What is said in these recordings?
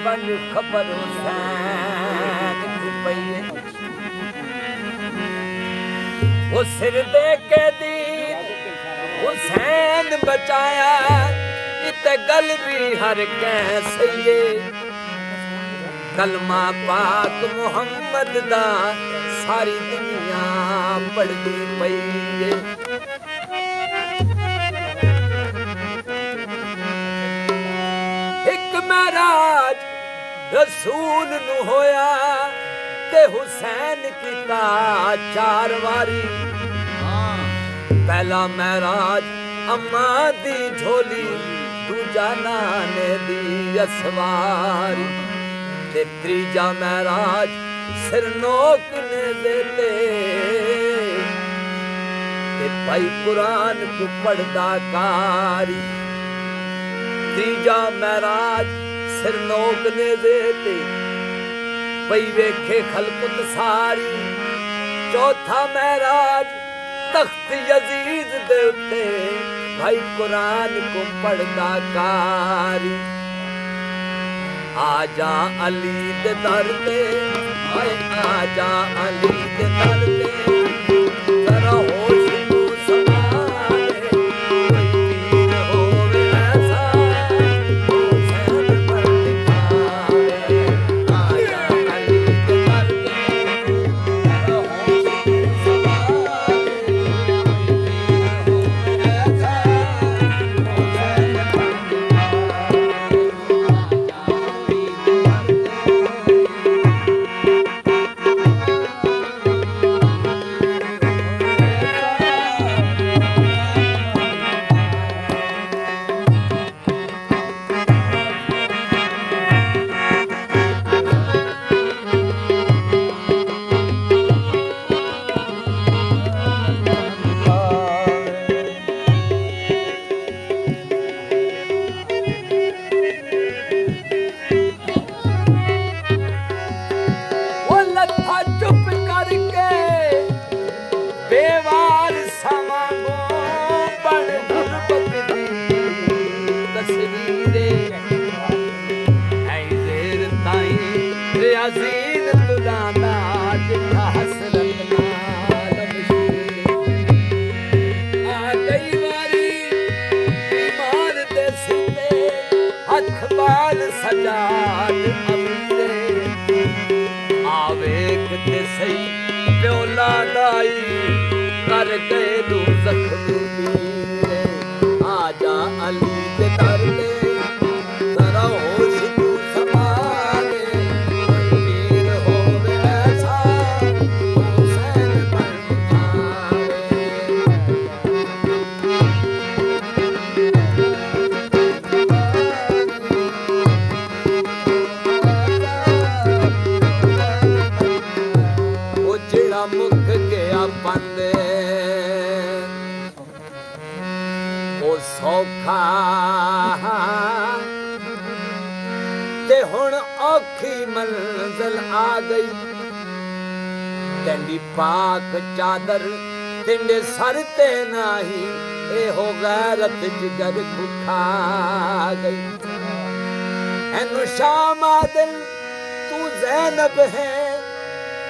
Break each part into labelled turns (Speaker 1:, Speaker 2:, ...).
Speaker 1: बन खबर हुसैन को पईए वो सिर दे के दीन हुसैन बचाया इते गल भी हर कैसे कलमा पाक मुहम्मद दा सारी दुनिया पढ़दी पई एक महराज रसूल नु होया ते हुसैन कीता 4 वारी पहला महराज अम्मा दी झोली दूजा नाने दी असवारी ते त्रीजा महराज सिरनोक ने देते ते भाई कुरान को पढ़दा कारी तीजा महराज सिरनोक ने देते भाई वेखे खलकुत सारी चौथा महराज तख्त यजीद दे उत्ते भाई कुरान को पढ़दा कारी आजा अली दे दर ते भाई आजा अली दे दर ते जरा होश तू संभाले कोई पीर होवे ऐसा हुसैन पर दिखावे आजा अली दे दर ते जरा होश तू संभाले कोई पीर होवे ऐसा हुसैन पर सजाद अमीरे आवेख ते सही प्योला दाई कर गए दो जख्म पीरे आजा अली दे दर ते जरा होश तू संभाले कोई पीर होवे ऐसा हुसैन पर मुख गया बंदे ओ सौखा ते हुण औखी मंजिल आ गई तेंदी पाक चादर तिंडे सर ते नाही ए हो गैरत जिगर खुखा गई एनु शामा दिल तू ज़ैनब है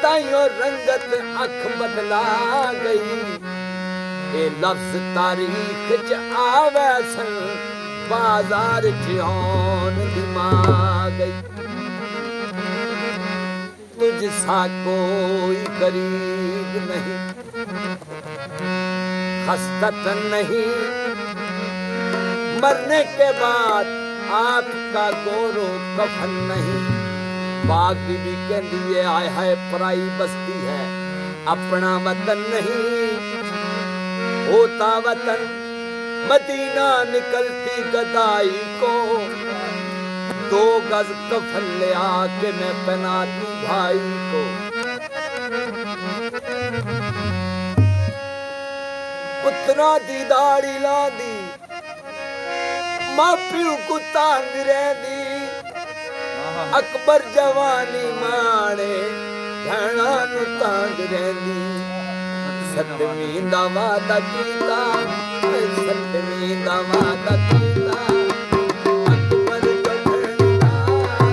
Speaker 1: ताइयों रंगत अख बदला गई ए लफ्ज तारीख च आवे सन बाजार च आन दिमाग गई तुझ सा कोई गरीब नहीं खस्तत नहीं मरने के बाद आपका गोरो कफन नहीं बाग बीबी कहती है आय हाय पराई बस्ती है अपना वतन नहीं होता वतन मदीना निकलती गदाई को 2 गज कफन ले आके मैं पहनाती भाई को पुत्रा दी दाढ़ी ला दी मां प्यू को तांग रहंदी अकबर जवानी माणे घणा नु तांग रहंदी सतवीं दा वादा कीता सतवीं दा वादा कीता अकबर जो घणा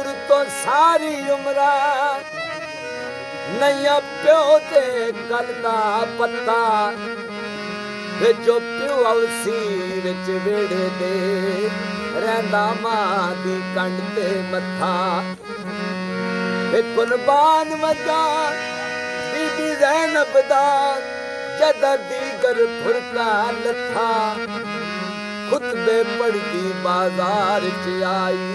Speaker 1: दूर तो सारी उम्रा नैया प्यो ते गल दा पत्ता वे जो प्यो अवसी विच वेड़े दे रहंदा मां दी कंड ते मथा वे कुर्बान मदा बीबी ज़ैनब दा जदा दीगर फुरका लथा खुतबे पढ़दी बाजार च आई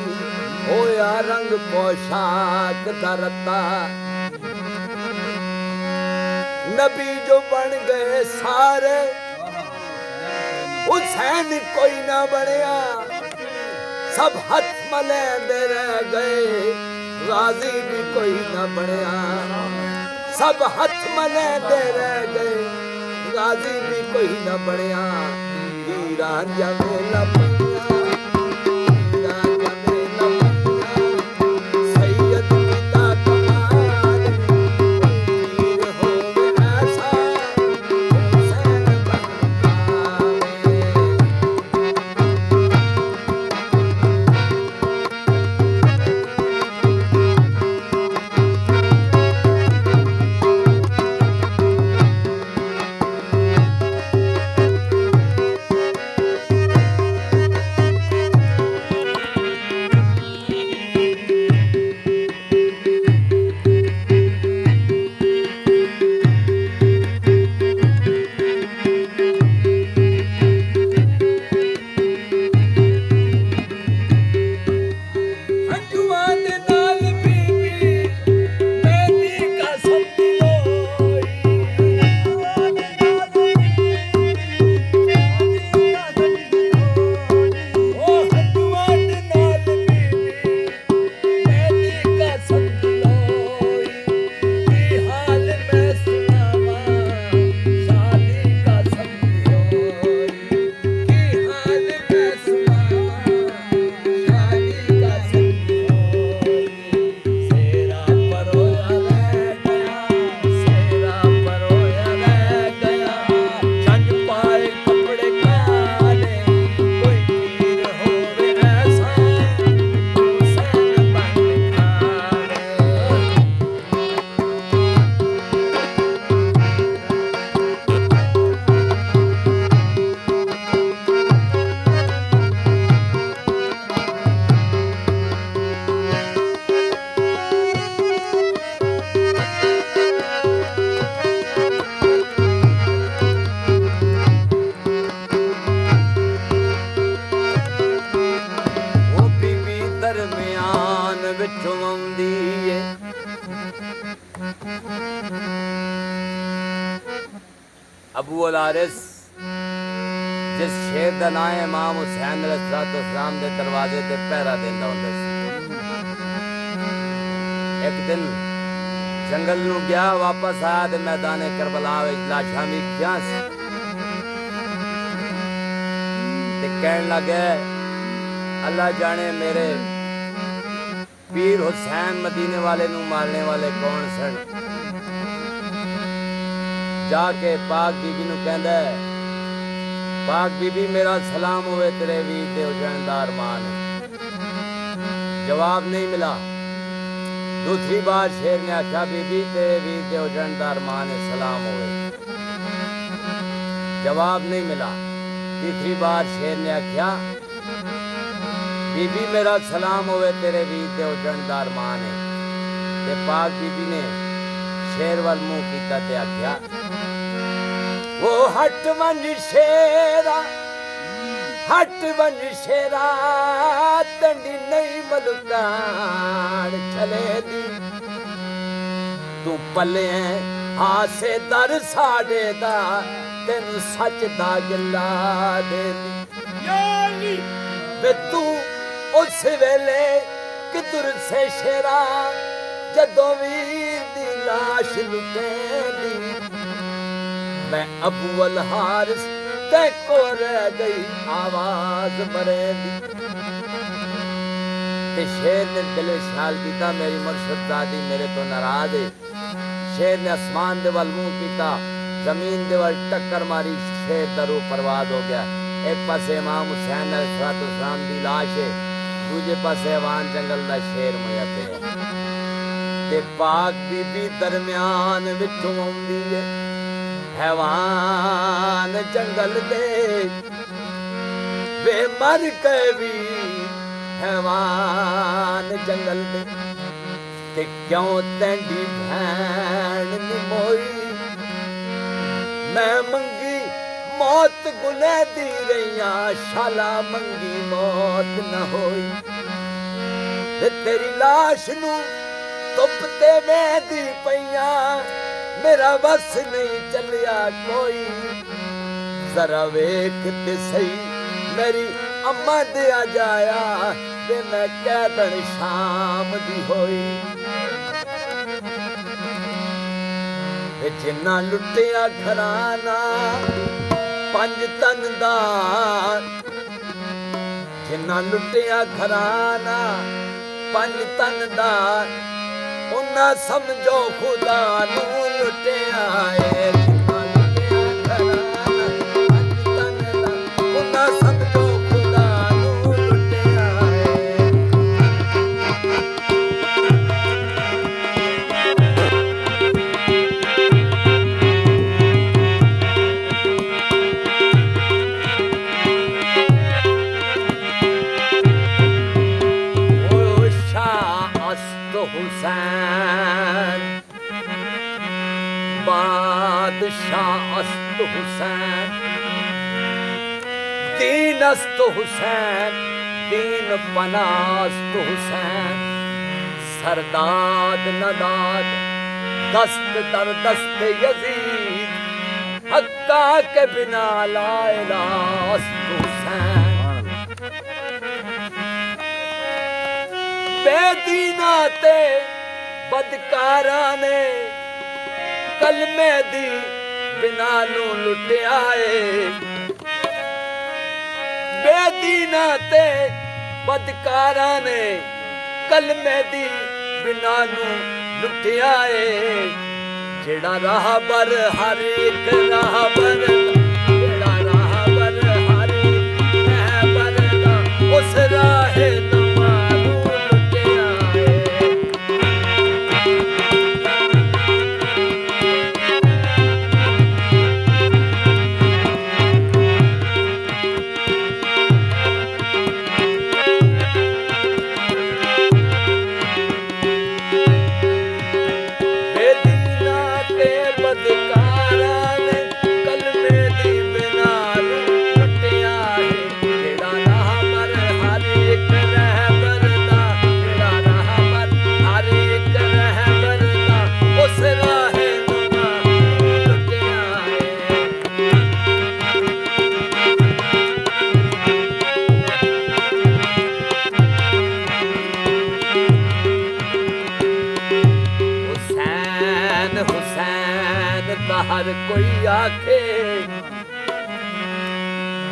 Speaker 1: होया रंग पोशाक दा रत्ता नबी जो बन गए सारे हुसैन कोई ना बनया सब हाथ मलेंदे रह गए गाजी भी कोई ना बनया सब हाथ मलेंदे रह गए गाजी भी कोई ना बनया हीरा जमे लपया हीरा जमे लपया सैयद पिता कमाल वीर होवे ऐसा हुसैन बनकावे अबू अल हारिस जिस शेर दा नाम इमाम हुसैन अलैहिस्सलाम दे दरवाजे ते पहरा देंदा हुंदा सी। एक दिन जंगल नूं गया वापस आया ते मैदाने करबला विच लाशां वेखियां सी ते कहण लगे अल्लाह जाने मेरे पीर हुसैन मदीने वाले नूं मारने वाले कौन सन। जाके पाक बीबी नूं कहंदा है पाक बीबी मेरा सलाम होवे तेरे वीर दे उजड़दार मान। जवाब नहीं मिला। दूसरी बार शेर ने आख्या बीबी तेरे वीर दे उजड़दार मान सलाम होवे। जवाब नहीं मिला। तीसरी बार शेर ने आख्या बीबी मेरा सलाम होवे तेरे वीर दे उजड़दार मान ते पाक बीबी ने शेर वाल मुंह कीता ते आख्या वो हट वन शेरा तंडी नहीं मलुकान चले दी तू पले हासे दर साडे दा तेनू सच दा गिला दे दी वे तू उस वेले किधर से शेरा जदों वीर दी लाश लुटेंदी मैं अबू अल हारिस ते को रह गई आवाज मरेंदी ते शेर ने दिल ख्याल कीता मेरी मुर्शदादी मेरे तो नाराज है। शेर ने आसमान दे वल मुंह कीता जमीन दे वल टक्कर मारी शेर दा रूह परवाज हो गया। एक पासे इमाम हुसैन अलैहिस्सलाम दी लाश है ਦੂਜੇ ਪਾਸੇ ਹਵਾਨ ਜੰਗਲ ਦਾ ਸ਼ੇਰ ਹੋਇਆ ਪਿਆ ਤੇ ਪਾਕ ਬੀਬੀ ਦਰਮਿਆਨ ਵਿੱਚੋਂ ਆਉਂਦੀ ਏ ਹਵਾਨ ਜੰਗਲ ਦੇ ਵੇ ਮਰ ਕੇ ਵੀ ਹਵਾਨ ਜੰਗਲ ਦੇ ਤੇ ਕਿਉਂ ਤੈਂਦੀ ਭੈਣ ਨੀ ਮੋਈ ਮੈਂ ਮੰਗੀ ਮੌਤ ਗੁਨੇ ਦੀ ਰਹੀਆਂ ਸ਼ਾਲਾ ਮੰਗੀ ਮੌਤ ਨਾ ਹੋਈ ਤੇ ਤੇਰੀ ਲਾਸ਼ ਨੂੰ ਧੁੱਪ ਤੇ ਵੇਦੀ ਪਈਆਂ ਮੇਰਾ ਵਸ ਨਹੀਂ ਚੱਲਿਆ ਕੋਈ ਜ਼ਰਾ ਵੇਖ ਤੇ ਸਹੀ ਮੇਰੀ ਅੰਮਾ ਦੇ ਆ ਜਾਇਆ ਤੇ ਮੈਂ ਕਹਿ ਦਣ ਸ਼ਾਮ ਦੀ ਹੋਈ ਵੇ ਜਿੰਨਾ ਲੁੱਟਿਆ ਘਰਾਨਾ ਪੰਜ ਤਨ ਦਾ ਜਿੰਨਾ ਲੁੱਟਿਆ ਘਰਾਨਾ ਪੰਜ ਤਨ ਦਾ ਉਹਨਾਂ ਸਮਝੋ ਖੁਦਾ ਨੂੰ ਲੁੱਟਿਆ ਏ ਜਿੰਨਾ ਲੁੱਟਿਆ ਘਰਾਨਾ ਪੰਜ ਤਨ ਦਾ ਉਹਨਾਂ ਸਮਝੋ ਖੁਦਾ ਨੂੰ ਲੁੱਟਿਆ ਏ हुसैन बादशाह अस्त हुसैन दीन अस्त हुसैन दीन पनास्त हुसैन सरदाद नदाद दस्त दर दस्त यजीद हक्का के बिना ला इलाहा अस्त हुसैन बेदीना ते बदकारा ने कलमे दी बिना नू लुटिया ए बेदीना ते बदकारा ने कलमे दी बिना नू लुटिया ए जेड़ा राह बर हर एक राह बर जेड़ा राह बर हर एक राह बर दा उस राहे हर कोई आखे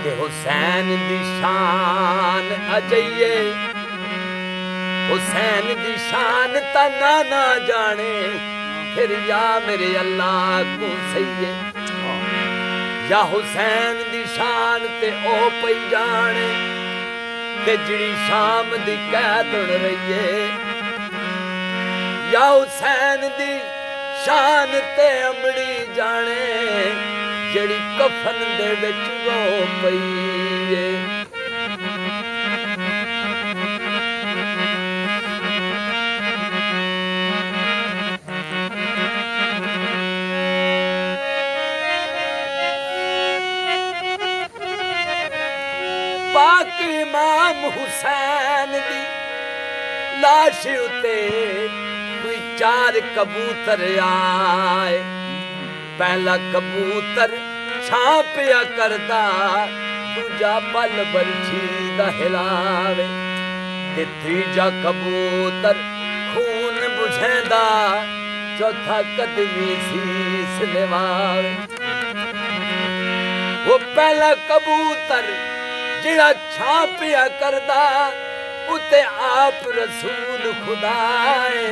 Speaker 1: कि हुसैन दी शान अजइये हुसैन दी शान ता ना जाने फिर या मेरे अल्लाह को सही या हुसैन दी शान ते ओ पई जाने ते जिड़ी शाम दी कैदुन रहिए या हुसैन दी शान ते अमड़ी जाने जड़ी कफन दे विच रो पई ए पाक इमाम हुसैन दी लाश उते कोई चार कबूतर आए पहला कबूतर छापिया करदा दूजा पल बरछी दा हिलावे ते तीजा कबूतर खून बुझेंदा चौथा कदमी सीस निवावे वो पहला कबूतर जिड़ा छापिया करदा उते आप रसूल खुदाए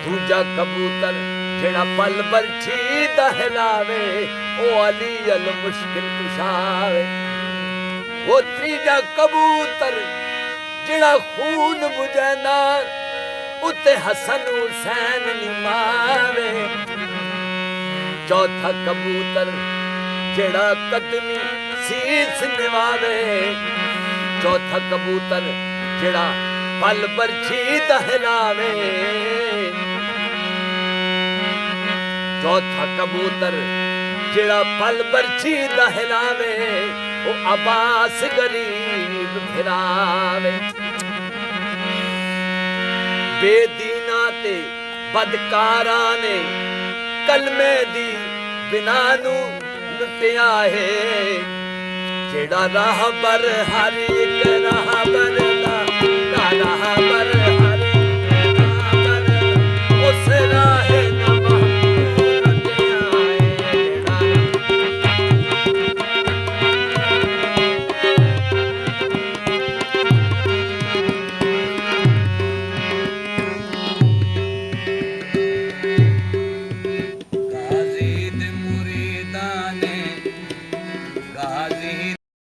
Speaker 1: दूजा कबूतर जेड़ा पल बरछी दा हिलावे ओ अली अल मुश्किल कुशावे वो तीजा कबूतर ਜਿਹੜਾ ਖੂਨ ਬੁਝੈਂਦਾ ਉੱਤੇ ਹਸਨ ਹੁਸੈਨ ਨਿਮਾਵੇ। ਚੌਥਾ ਕਬੂਤਰ ਜਿਹੜਾ ਕਦਮੀ ਸੀਸ ਨਿਵਾਵੇ। ਚੌਥਾ ਕਬੂਤਰ ਜਿਹੜਾ ਪਲ ਬਰਛੀ ਦਹਿਲਾਵੇ। ਚੌਥਾ ਕਬੂਤਰ ਜਿਹੜਾ ਪਲ ਬਰਛੀ ਦਹਿਲਾਵੇ ਉਹ ਅਬਾਸ ਗਰੀਬ ਫਿਰਾਵੇ। ਬੇਦੀਨਾ ਤੇ ਬਦਕਾਰਾਂ ਨੇ ਕਲਮੇ ਦੀ ਬਿਨਾ ਨੂੰ ਲੁੱਟਿਆ ਹੈ। ਜਿਹੜਾ ਰਾਹਬਰ ਹਰ ਇੱਕ